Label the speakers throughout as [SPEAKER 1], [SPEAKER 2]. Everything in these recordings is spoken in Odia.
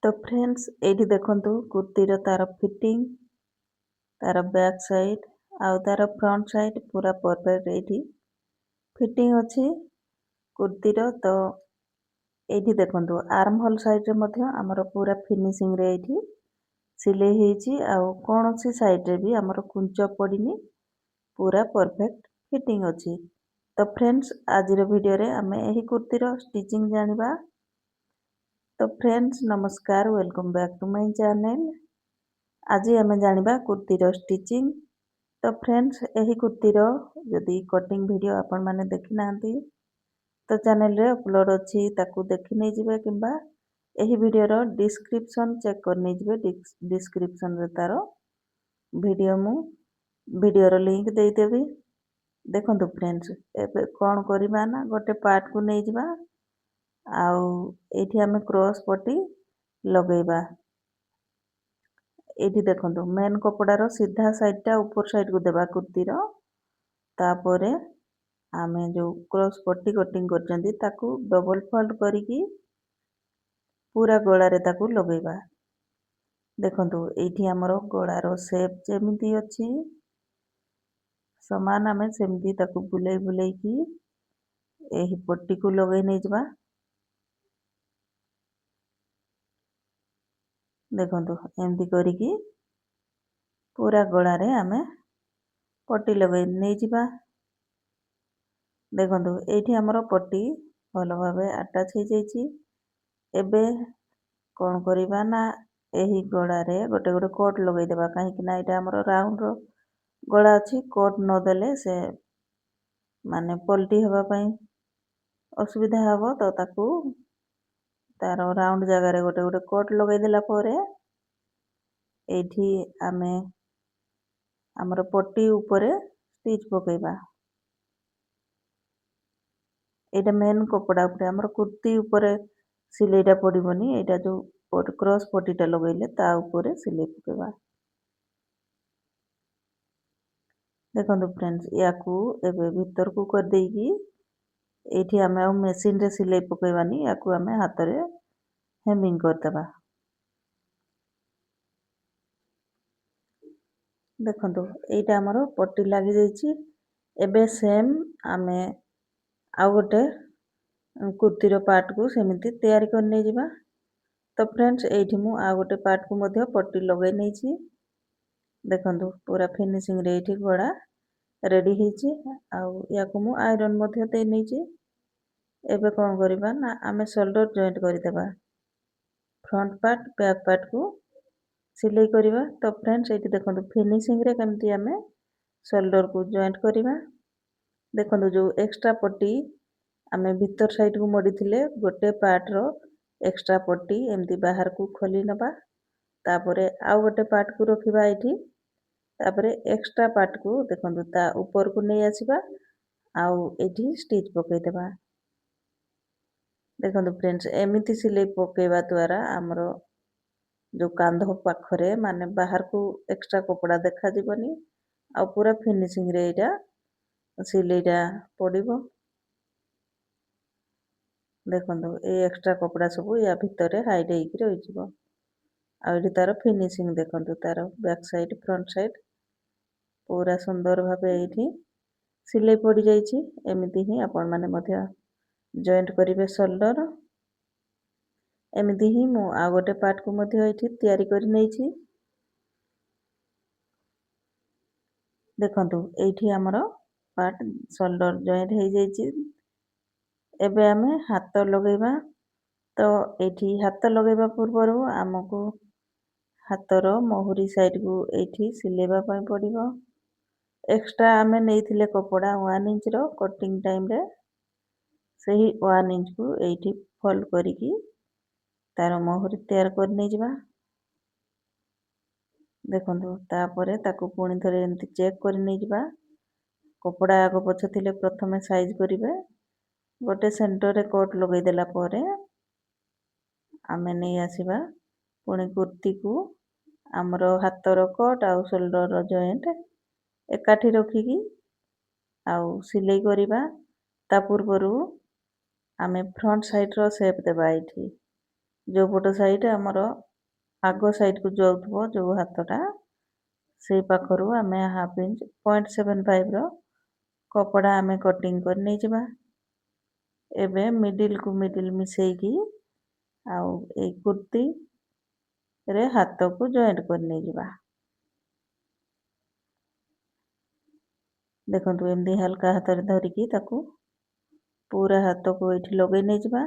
[SPEAKER 1] तो फ्रेंड्स एठी देखंतु कुर्तीर तार फिटिंग तार बैक साइड आउ तार फ्रंट साइड पूरा परफेक्ट एठी फिटिंग अछि कुर्तीर। तो एठी देखंतु आर्म होल साइड रे मध्य हमर पूरा फिनिशिंग रे एठी सिलाई हेची आउ कोनोसी साइड रे भी हमर कुंच पड़िनी पूरा परफेक्ट फिटिंग अछि। तो फ्रेंड्स आज रो वीडियो रे हमें एही कुर्तीर स्टिचिंग जानिबा। तो फ्रेंड्स नमस्कार, welcome back to my channel. आज आम जानिबा कुर्तीर स्टिचिंग। तो फ्रेंड्स एही कुर्तीर जदि कटिंग वीडियो आपण माने देखि नांती तो चैनल रे अपलोड अछि, ताकू देखि नै जिवे किंबा एही वीडियो रो डिस्क्रिप्शन चेक कर नै जिवे। डिस्क्रिप्शन रे तारो वीडियो रो लिंक दे देबी। देखंतु फ्रेंड्स एबे कोन करिबा ना गोटे पार्ट को नै जिबा आउ एठी हमें क्रॉस पट्टी लगेबा। एठी देखंतु मेन कपड़ा रो सीधा साइड टा ऊपर साइड को देबा कुर्ती रो, तापरे आमे जो क्रॉस पट्टी कटिंग करचंदी ताकू डबल फोल्ड करिकी पूरा गळा रे ताकू लगेबा। देखंतु एठी हमरो गळा रो शेप जेमिति अछि समान हमें सेमिति ताकू बुलेई बुलेई की एही पट्टी को लगेई नै जिबा। देखंतु एमती करिकी पूरा गळा रे आमे पट्टी लगेई नै जिबा। देखंतु एठी हमरो पट्टी भलो भाबे अटैच हे जाईची। एबे कोन करिबा ना एही गळा रे गोटे गोटे कोट लगेई देबा, काहे कि ना एटा हमरो राउंड रो गळा अछि। कोट न देले से माने पलटी हेबा पई असुविधा हबो। तो ताकू तारो राउंड जगह रे गोटे गोटे कोट लगेई देला परे एठी आमे हमरो पट्टी ऊपरे स्टिच पकेबा। एटा मेन कपड़ा ऊपरे हमरो कुर्ती ऊपरे सिलाईटा पड़िबोनी, एटा जो क्रॉस पट्टीटा लगेइले ता ऊपरे सिलाई पकेबा। देखंतु फ्रेंड्स याकू एबे भीतर को कर देकी एठी हमें आ मशीन रे सिलाई पकेबानी, याकू हमें हाथ रे हेमिंग कर देबा। देखंतु एटा हमरो पट्टी लागि जाईची। एबे सेम आमे आ गोटे कुर्ती रो पार्ट को सेमिति तैयारी कर नै जिबा। तो फ्रेंड्स एठी मु आ गोटे पार्ट को मध्य पट्टी लगेई नैची। देखंतु पूरा फिनिशिंग रे एठी गळा रेडी हेची आउ याकू मु आयरन मध्य दे नैची। एबे कोन करिबा ना आमे शोल्डर जॉइंट करि देबा। फ्रंट पार्ट बैक पार्ट को सिलाई करिबा। तो फ्रेंड्स एठी देखंतु फिनिशिंग रे केमति आमे शोल्डर को जॉइंट करिबा। देखंतु जो एक्स्ट्रा पट्टी आमे भीतर साइड को मोड़ी थिले गोटे पार्ट रो एक्स्ट्रा पट्टी एमती बाहर को खोली नबा। तापरे आउ गोटे पार्ट को रखिबा एठी। तापरे एक्स्ट्रा पार्ट को देखंतु ता ऊपर को नै आसीबा आउ एठी स्टिच पकेई देबा। देखंतु फ्रेंड्स एमिति सिलाई पकेइबा द्वारा हमरो जो कांधो पाखरे माने बाहर को एक्स्ट्रा कपड़ा देखा जिबनी आ पूरा फिनिशिंग रे एटा सिलाईटा पड़िबो। देखंतु ए एक्स्ट्रा कपड़ा सब या भीतर रे हाइड हेकी रहि जिवो। आ एठी तार फिनिशिंग देखंतु तार बैक साइड फ्रंट साइड पूरा सुंदर भाबे एठी सिलाई पड़ी जाईची। एमिति ही आपण माने मध्य जॉइंट करिवे शोल्डर। एमिति ही मु आ गोटे पार्ट को मध्य एठी तैयारी करि नैची। देखंतु एठी हमरो पार्ट शोल्डर जॉइंट हे जाईची। एबे आमे हाथ लगेबा। तो एठी हाथ लगेबा पूर्वरु हमकु हाथर मोहरी साइड को एठी सिलेबा पई पड़िबो। एक्स्ट्रा आमे नैथिले कपड़ा 1 इंच रो कटिंग टाइम रे सही 1 इंच को एठी फोल्ड करिकी तार मोहरी तैयार कर नै जिबा। देखंतु तापरे ताकू पुणी थरे एमती चेक कर नै जिबा। कपड़ा आगो पछ थिले प्रथमे साइज करिवे। गोटे सेंटर रे कोट लगेई देला परे आमे नै आसीबा पुणी कुर्ती को हमरो हाथर कोट आउ शोल्डर रो जॉइंट एकाठी रखिकी आउ सिलाई करिबा। ता पूर्वरु आमे फ्रंट साइड रो शेप देबा एठी। ଯେଉଁ ପଟ ସାଇଡ଼୍ ଆମର ଆଗ ସାଇଡ଼୍କୁ ଯାଉଥିବ ଯେଉଁ ହାତଟା ସେଇ ପାଖରୁ ଆମେ 1/2 ଇଞ୍ଚ 0.75ର କପଡ଼ା ଆମେ କଟିଂ କରି ନେଇଯିବା। ଏବେ ମିଡ଼ିଲ୍କୁ ମିଡ଼ିଲ୍ ମିଶେଇକି ଆଉ ଏଇ କୁର୍ତ୍ତୀରେ ହାତକୁ ଜଏଣ୍ଟ କରି ନେଇଯିବା। ଦେଖନ୍ତୁ ଏମିତି ହାଲକା ହାତରେ ଧରିକି ତାକୁ ପୁରା ହାତକୁ ଏଇଠି ଲଗେଇ ନେଇଯିବା।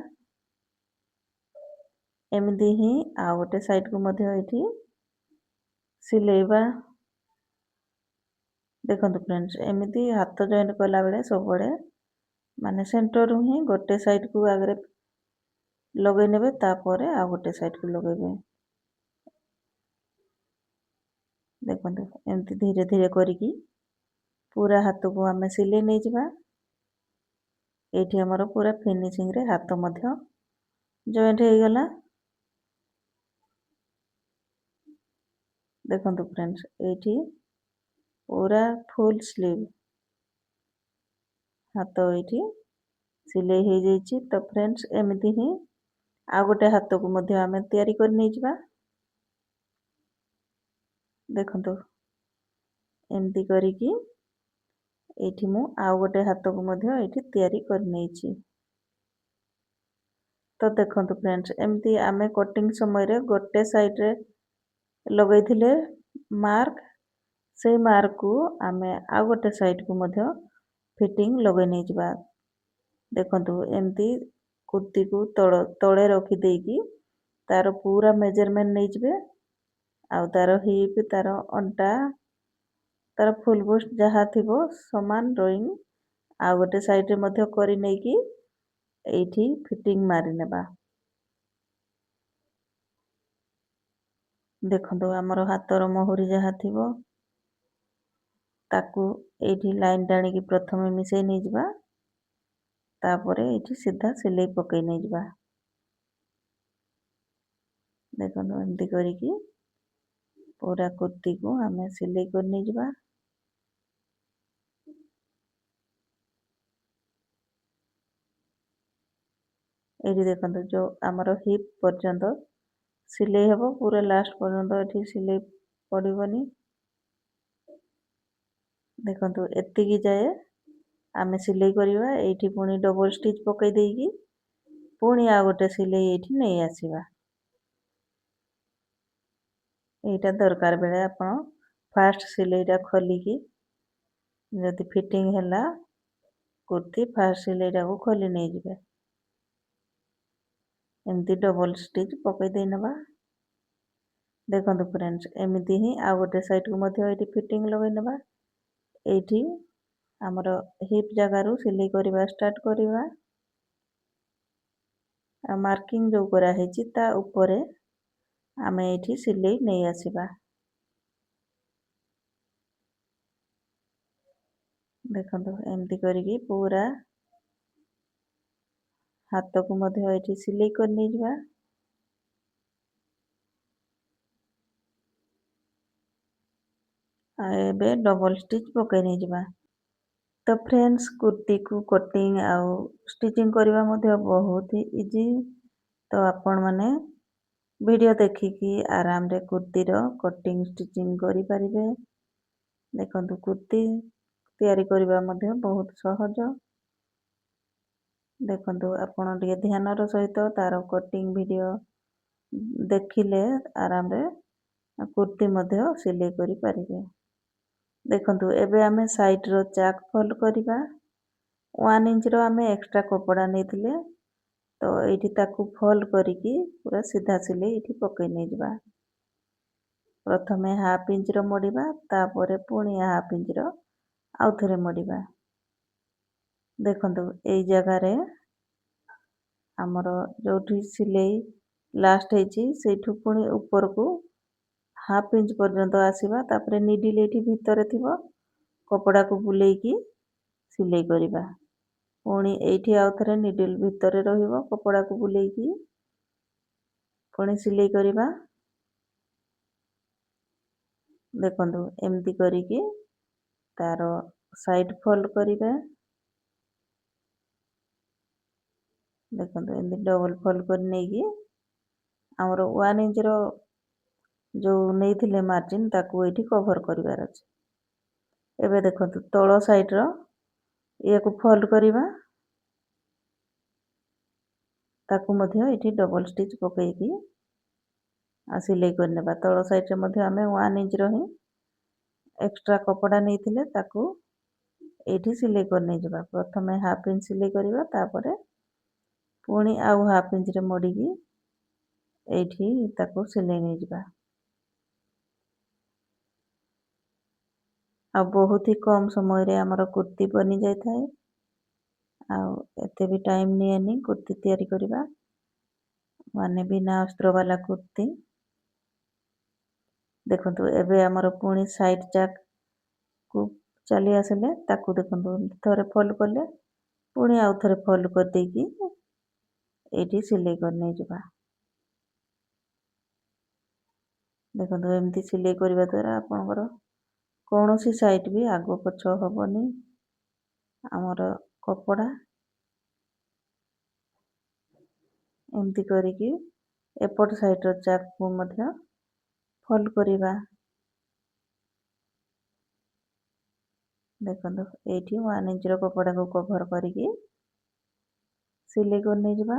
[SPEAKER 1] ଏମିତି ହିଁ ଆଉ ଗୋଟେ ସାଇଡ଼୍କୁ ମଧ୍ୟ ଏଇଠି ସିଲେଇବା। ଦେଖନ୍ତୁ ଫ୍ରେଣ୍ଡସ୍, ଏମିତି ହାତ ଜଏଣ୍ଟ କଲାବେଳେ ସବୁବେଳେ ମାନେ ସେଣ୍ଟରରୁ ହିଁ ଗୋଟେ ସାଇଡ଼୍କୁ ଆଗରେ ଲଗେଇ ନେବେ, ତାପରେ ଆଉ ଗୋଟେ ସାଇଡ଼୍କୁ ଲଗେଇବେ। ଦେଖନ୍ତୁ ଏମିତି ଧୀରେ ଧୀରେ କରିକି ପୁରା ହାତକୁ ଆମେ ସିଲେଇ ନେଇଯିବା। ଏଇଠି ଆମର ପୁରା ଫିନିସିଂରେ ହାତ ମଧ୍ୟ ଜଏଣ୍ଟ ହେଇଗଲା। ଦେଖନ୍ତୁ ଫ୍ରେଣ୍ଡସ୍, ଏଇଠି ପୁରା ଫୁଲ୍ ସ୍ଲିଭ୍ ହାତ ଏଇଠି ସିଲେଇ ହେଇଯାଇଛି। ତ ଫ୍ରେଣ୍ଡସ୍, ଏମିତି ହିଁ ଆଉ ଗୋଟେ ହାତକୁ ମଧ୍ୟ ଆମେ ତିଆରି କରି ନେଇଯିବା। ଦେଖନ୍ତୁ ଏମିତି କରିକି ଏଇଠି ମୁଁ ଆଉ ଗୋଟେ ହାତକୁ ମଧ୍ୟ ଏଇଠି ତିଆରି କରି ନେଇଛି। ତ ଦେଖନ୍ତୁ ଫ୍ରେଣ୍ଡସ୍, ଏମିତି ଆମେ କଟିଂ ସମୟରେ ଗୋଟେ ସାଇଡ଼୍ରେ ଲଗେଇଥିଲେ ମାର୍କ, ସେଇ ମାର୍କକୁ ଆମେ ଆଉ ଗୋଟେ ସାଇଡ଼୍କୁ ମଧ୍ୟ ଫିଟିଂ ଲଗେଇ ନେଇଯିବା। ଦେଖନ୍ତୁ ଏମିତି କୁର୍ତ୍ତୀକୁ ତଳେ ରଖିଦେଇକି ତାର ପୁରା ମେଜରମେଣ୍ଟ ନେଇଯିବେ। ଆଉ ତାର ହିପ୍, ତାର ଅଣ୍ଟା, ତାର ଫୁଲ୍ ବୁଷ୍ଟ ଯାହା ଥିବ ସମାନ ଡ୍ରଇଂ ଆଉ ଗୋଟେ ସାଇଡ଼୍ରେ ମଧ୍ୟ କରି ନେଇକି ଏଇଠି ଫିଟିଂ ମାରି ନେବା। ଦେଖନ୍ତୁ ଆମର ହାତର ମହୁରୀ ଯାହା ଥିବ ତାକୁ ଏଇଠି ଲାଇନ୍ ଟାଣିକି ପ୍ରଥମେ ମିଶେଇ ନେଇଯିବା। ତାପରେ ଏଇଠି ସିଧା ସିଲେଇ ପକେଇ ନେଇଯିବା। ଦେଖନ୍ତୁ ଏମିତି କରିକି ପୁରା କୁର୍ତ୍ତୀକୁ ଆମେ ସିଲେଇ କରି ନେଇଯିବା। ଏଇଠି ଦେଖନ୍ତୁ ଯେଉଁ ଆମର ହିପ୍ ପର୍ଯ୍ୟନ୍ତ ସିଲେଇ ହେବ, ପୁରା ଲାଷ୍ଟ ପର୍ଯ୍ୟନ୍ତ ଏଠି ସିଲେଇ ପଡ଼ିବନି। ଦେଖନ୍ତୁ ଏତିକି ଯାଏ ଆମେ ସିଲେଇ କରିବା। ଏଇଠି ପୁଣି ଡବଲ୍ ଷ୍ଟିଚ୍ ପକେଇ ଦେଇକି ପୁଣି ଆଉ ଗୋଟେ ସିଲେଇ ଏଇଠି ନେଇ ଆସିବା। ଏଇଟା ଦରକାର ବେଳେ ଆପଣ ଫାଷ୍ଟ ସିଲେଇଟା ଖୋଲିକି ଯଦି ଫିଟିଂ ହେଲା କୁର୍ତ୍ତୀ, ଫାଷ୍ଟ ସିଲେଇଟାକୁ ଖୋଲି ନେଇଯିବେ। ଏମିତି ଡବଲ୍ ଷ୍ଟିଚ୍ ପକେଇ ଦେଇ ନେବା। ଦେଖନ୍ତୁ ଫ୍ରେଣ୍ଡସ୍, ଏମିତି ହିଁ ଆଉ ଗୋଟେ ସାଇଡ଼୍କୁ ମଧ୍ୟ ଏଇଠି ଫିଟିଂ ଲଗେଇ ନେବା। ଏଇଠି ଆମର ହିପ୍ ଜାଗାରୁ ସିଲେଇ କରିବା ଷ୍ଟାର୍ଟ କରିବା। ଆଉ ମାର୍କିଂ ଯେଉଁ କରାହେଇଛି ତା ଉପରେ ଆମେ ଏଇଠି ସିଲେଇ ନେଇ ଆସିବା। ଦେଖନ୍ତୁ ଏମିତି କରିକି ପୁରା ହାତକୁ ମଧ୍ୟ ଏଇଠି ସିଲେଇ କରି ନେଇଯିବା। ଆଉ ଏବେ ଡବଲ୍ ଷ୍ଟିଚ୍ ପକେଇ ନେଇଯିବା। ତ ଫ୍ରେଣ୍ଡସ୍, କୁର୍ତ୍ତୀକୁ କଟିଂ ଆଉ ଷ୍ଟିଚିଂ କରିବା ମଧ୍ୟ ବହୁତ ଇଜି। ତ ଆପଣମାନେ ଭିଡ଼ିଓ ଦେଖିକି ଆରାମରେ କୁର୍ତ୍ତୀର କଟିଂ ଷ୍ଟିଚିଂ କରିପାରିବେ। ଦେଖନ୍ତୁ କୁର୍ତ୍ତୀ ତିଆରି କରିବା ମଧ୍ୟ ବହୁତ ସହଜ। ଦେଖନ୍ତୁ ଆପଣ ଟିକେ ଧ୍ୟାନର ସହିତ ତାର କଟିଂ ଭିଡ଼ିଓ ଦେଖିଲେ ଆରାମରେ କୁର୍ତ୍ତୀ ମଧ୍ୟ ସିଲେଇ କରିପାରିବେ। ଦେଖନ୍ତୁ ଏବେ ଆମେ ସାଇଡ଼୍ର ଚାକ୍ ଫୋଲ୍ଡ କରିବା। 1 ଇଞ୍ଚର ଆମେ ଏକ୍ସଟ୍ରା କପଡ଼ା ନେଇଥିଲେ, ତ ଏଇଠି ତାକୁ ଫୋଲ୍ଡ କରିକି ପୁରା ସିଧା ସିଲେଇ ଏଇଠି ପକେଇ ନେଇଯିବା। ପ୍ରଥମେ 1/2 ଇଞ୍ଚର ମଡ଼ିବା, ତାପରେ ପୁଣି 1/2 ଇଞ୍ଚର ଆଉ ଥରେ ମଡ଼ିବା। ଦେଖନ୍ତୁ ଏଇ ଜାଗାରେ ଆମର ଯେଉଁଠି ସିଲେଇ ଲାଷ୍ଟ ହେଇଛି ସେଇଠୁ ପୁଣି ଉପରକୁ 1/2 ଇଞ୍ଚ ପର୍ଯ୍ୟନ୍ତ ଆସିବା। ତାପରେ ନିଡିଲ୍ ଏଇଠି ଭିତରେ ଥିବ, କପଡ଼ାକୁ ବୁଲେଇକି ସିଲେଇ କରିବା। ପୁଣି ଏଇଠି ଆଉ ଥରେ ନିଡିଲ୍ ଭିତରେ ରହିବ, କପଡ଼ାକୁ ବୁଲେଇକି ପୁଣି ସିଲେଇ କରିବା। ଦେଖନ୍ତୁ ଏମିତି କରିକି ତାର ସାଇଡ଼୍ ଫୋଲ୍ଡ କରିବା। ଦେଖନ୍ତୁ ଏମିତି ଡବଲ୍ ଫୋଲ୍ଡ କରି ନେଇକି ଆମର 1 ଇଞ୍ଚର ଯେଉଁ ନେଇଥିଲେ ମାର୍ଜିନ୍ ତାକୁ ଏଇଠି କଭର୍ କରିବାର ଅଛି। ଏବେ ଦେଖନ୍ତୁ ତଳ ସାଇଡ଼୍ର ଇଏକୁ ଫୋଲ୍ଡ କରିବା, ତାକୁ ମଧ୍ୟ ଏଇଠି ଡବଲ୍ ଷ୍ଟିଚ୍ ପକେଇକି ସିଲେଇ କରିନେବା। ତଳ ସାଇଡ଼୍ରେ ମଧ୍ୟ ଆମେ 1 ଇଞ୍ଚର ହିଁ ଏକ୍ସଟ୍ରା କପଡ଼ା ନେଇଥିଲେ ତାକୁ ଏଇଠି ସିଲେଇ କରି ନେଇଯିବା। ପ୍ରଥମେ ହାଫ୍ ଇଞ୍ଚ ସିଲେଇ କରିବା, ତାପରେ ପୁଣି ଆଉ ହାଫ୍ ଇଞ୍ଚରେ ମୋଡ଼ିକି ଏଇଠି ତାକୁ ସିଲେଇ ନେଇଯିବା। ଆଉ ବହୁତ ହି କମ୍ ସମୟରେ ଆମର କୁର୍ତ୍ତି ବନି ଯାଇଥାଏ। ଆଉ ଏତେ ବି ଟାଇମ୍ ନିଏନି କୁର୍ତ୍ତି ତିଆରି କରିବା, ମାନେ ବିନା ଅସ୍ତ୍ର ବାଲା କୁର୍ତ୍ତି। ଦେଖନ୍ତୁ ଏବେ ଆମର ପୁଣି ସାଇଡ଼୍ ଚାକ୍କୁ ଚାଲି ଆସିଲେ ତାକୁ ଦେଖନ୍ତୁ ଥରେ ଫୋଲ୍ଡ କଲେ, ପୁଣି ଆଉ ଥରେ ଫୋଲ୍ଡ କରିଦେଇକି ଏଇଠି ସିଲେଇ କରି ନେଇଯିବା। ଦେଖନ୍ତୁ ଏମିତି ସିଲେଇ କରିବା ଦ୍ୱାରା ଆପଣଙ୍କର କୌଣସି ସାଇଡ଼୍ ବି ଆଗ ପଛ ହବନି। ଆମର କପଡ଼ା ଏମିତି କରିକି ଏପଟ ସାଇଡ଼୍ର ଚାକ୍କୁ ମଧ୍ୟ ଫୋଲ୍ଡ କରିବା। ଦେଖନ୍ତୁ ଏଇଠି 1 ଇଞ୍ଚର କପଡ଼ାକୁ କଭର୍ କରିକି ସିଲେଇ କରି ନେଇଯିବା।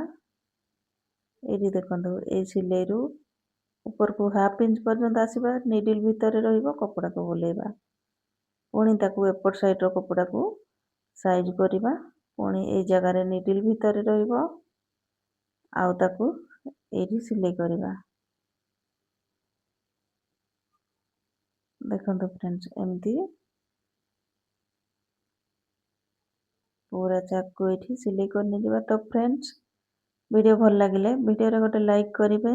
[SPEAKER 1] ଏଇଠି ଦେଖନ୍ତୁ ଏଇ ସିଲେଇରୁ ଉପରକୁ ହାଫ୍ ଇଞ୍ଚ ପର୍ଯ୍ୟନ୍ତ ଆସିବା, ନିଡିଲ୍ ଭିତରେ ରହିବ, କପଡ଼ାକୁ ବୁଲେଇବା। ପୁଣି ତାକୁ ଏପଟ ସାଇଡ଼୍ର କପଡ଼ାକୁ ସାଇଜ୍ କରିବା, ପୁଣି ଏଇ ଜାଗାରେ ନିଡିଲ୍ ଭିତରେ ରହିବ, ଆଉ ତାକୁ ଏଇଠି ସିଲେଇ କରିବା। ଦେଖନ୍ତୁ ଫ୍ରେଣ୍ଡସ୍ ଏମିତି ପୁରା ଚାକ୍କୁ ଏଇଠି ସିଲେଇ କରି ନେଇଯିବା। ତ ଫ୍ରେଣ୍ଡସ୍ ଭିଡ଼ିଓ ଭଲ ଲାଗିଲେ ଭିଡ଼ିଓରେ ଗୋଟେ ଲାଇକ୍ କରିବେ।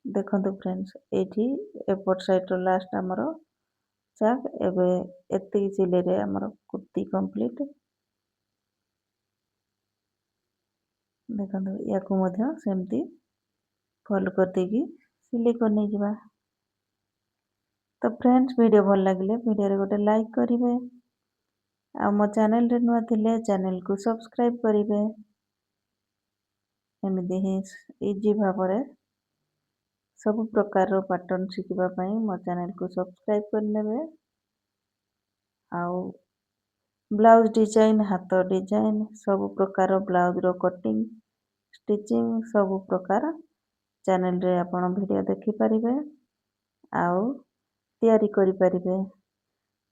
[SPEAKER 1] ଦେଖନ୍ତୁ ଫ୍ରେଣ୍ଡସ୍ ଏଇଠି ଏପଟ ସାଇଡ଼୍ର ଲାଷ୍ଟ ଆମର ଚାକ୍, ଏବେ ଏତିକି ସିଲେଇରେ ଆମର କୁର୍ତ୍ତି କମ୍ପ୍ଲିଟ୍। ଦେଖନ୍ତୁ ୟାକୁ ମଧ୍ୟ ସେମିତି ଫୋଲ୍ଡ କରିଦେଇକି ସିଲେଇ କରି ନେଇଯିବା। ତ ଫ୍ରେଣ୍ଡସ୍ ଭିଡ଼ିଓ ଭଲ ଲାଗିଲେ ଭିଡ଼ିଓରେ ଗୋଟେ ଲାଇକ୍ କରିବେ। ଆଉ ମୋ ଚ୍ୟାନେଲରେ ନୂଆ ଥିଲେ ଚ୍ୟାନେଲକୁ ସବସ୍କ୍ରାଇବ୍ କରିବେ। ଏମିତି ହିଁ ଇଜି ଭାବରେ ସବୁ ପ୍ରକାରର ପାଟର୍ନ ଶିଖିବା ପାଇଁ ମୋ ଚ୍ୟାନେଲକୁ ସବସ୍କ୍ରାଇବ୍ କରିନେବେ। ଆଉ ବ୍ଲାଉଜ୍ ଡିଜାଇନ୍, ହାତ ଡିଜାଇନ୍, ସବୁ ପ୍ରକାର ବ୍ଲାଉଜ୍ର କଟିଂ, ଷ୍ଟିଚିଂ ସବୁ ପ୍ରକାର ଚ୍ୟାନେଲରେ ଆପଣ ଭିଡ଼ିଓ ଦେଖିପାରିବେ ଆଉ ତିଆରି କରିପାରିବେ।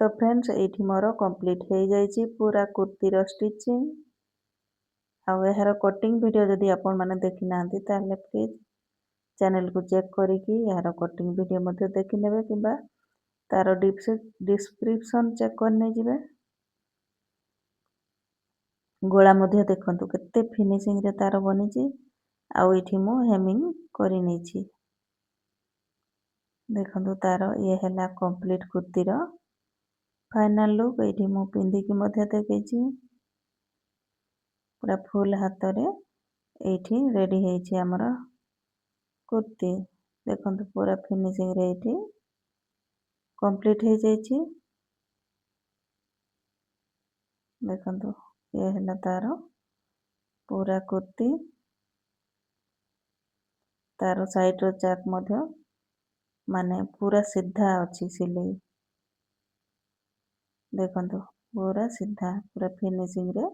[SPEAKER 1] ତ ଫ୍ରେଣ୍ଡସ୍ ଏଇଠି ମୋର କମ୍ପ୍ଲିଟ୍ ହେଇଯାଇଛି ପୁରା କୁର୍ତ୍ତିର ଷ୍ଟିଚିଂ। ଆଉ ଏହାର କଟିଂ ଭିଡ଼ିଓ ଯଦି ଆପଣମାନେ ଦେଖିନାହାନ୍ତି ତାହେଲେ ପ୍ଲିଜ୍ ଚ୍ୟାନେଲକୁ ଚେକ୍ କରିକି ଏହାର କଟିଂ ଭିଡ଼ିଓ ମଧ୍ୟ ଦେଖିନେବେ, କିମ୍ବା ତାର ଡିସ୍କ୍ରିପ୍ସନ୍ ଚେକ୍ କରି ନେଇଯିବେ। ଗଳା ମଧ୍ୟ ଦେଖନ୍ତୁ କେତେ ଫିନିସିଂରେ ତାର ବନିଛି। ଆଉ ଏଇଠି ମୁଁ ହେମିଂ କରି ନେଇଛି। ଦେଖନ୍ତୁ ତାର ଇଏ ହେଲା କମ୍ପ୍ଲିଟ୍ କୁର୍ତ୍ତିର ଫାଇନାଲ୍ ଲୁକ୍। ଏଇଠି ମୁଁ ପିନ୍ଧିକି ମଧ୍ୟ ଦେଖେଇଛି। ପୁରା ଫୁଲ୍ ହାତରେ ଏଇଠି ରେଡ଼ି ହେଇଛି ଆମର କୁର୍ତ୍ତି। ଦେଖନ୍ତୁ ପୁରା ଫିନିସିଂରେ ଏଇଠି କମ୍ପ୍ଲିଟ୍ ହେଇଯାଇଛି। ଦେଖନ୍ତୁ ଇଏ ହେଲା ତାର ପୁରା କୁର୍ତ୍ତି। ତାର ସାଇଡ଼୍ର ଚାକ୍ ମଧ୍ୟ ମାନେ ପୁରା ସିଧା ଅଛି ସିଲେଇ। ଦେଖନ୍ତୁ ପୁରା ସିଧା, ପୁରା ଫିନିସିଂରେ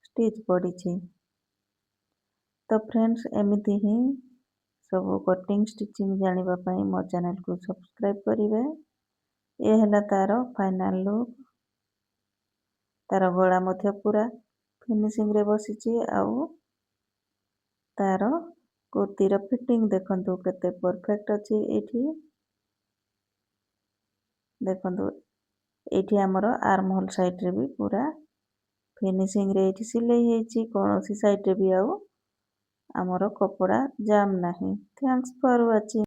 [SPEAKER 1] ଷ୍ଟିଚ୍ ପଡ଼ିଛି। ତ ଫ୍ରେଣ୍ଡସ୍ ଏମିତି ହିଁ ସବୁ କଟିଂ ଷ୍ଟିଚିଂ ଜାଣିବା ପାଇଁ ମୋ ଚ୍ୟାନେଲକୁ ସବସ୍କ୍ରାଇବ୍ କରିବେ। ଇଏ ହେଲା ତାର ଫାଇନାଲ୍ ଲୁକ୍। ତାର ଗଳା ମଧ୍ୟ ପୁରା ଫିନିସିଂରେ ବସିଛି। ଆଉ ତାର କୁର୍ତ୍ତିର ଫିଟିଂ ଦେଖନ୍ତୁ କେତେ ପରଫେକ୍ଟ ଅଛି। ଏଇଠି ଦେଖନ୍ତୁ ଏଇଠି ଆମର ଆର୍ମ ହୋଲ୍ ସାଇଡ଼୍ରେ ବି ପୁରା ଫିନିସିଂରେ ଏଇଠି ସିଲେଇ ହେଇଛି। କୌଣସି ସାଇଡ଼୍ରେ ବି ଆଉ ଆମର କପଡ଼ା ଜାମ୍ ନାହିଁ। Thanks for watching.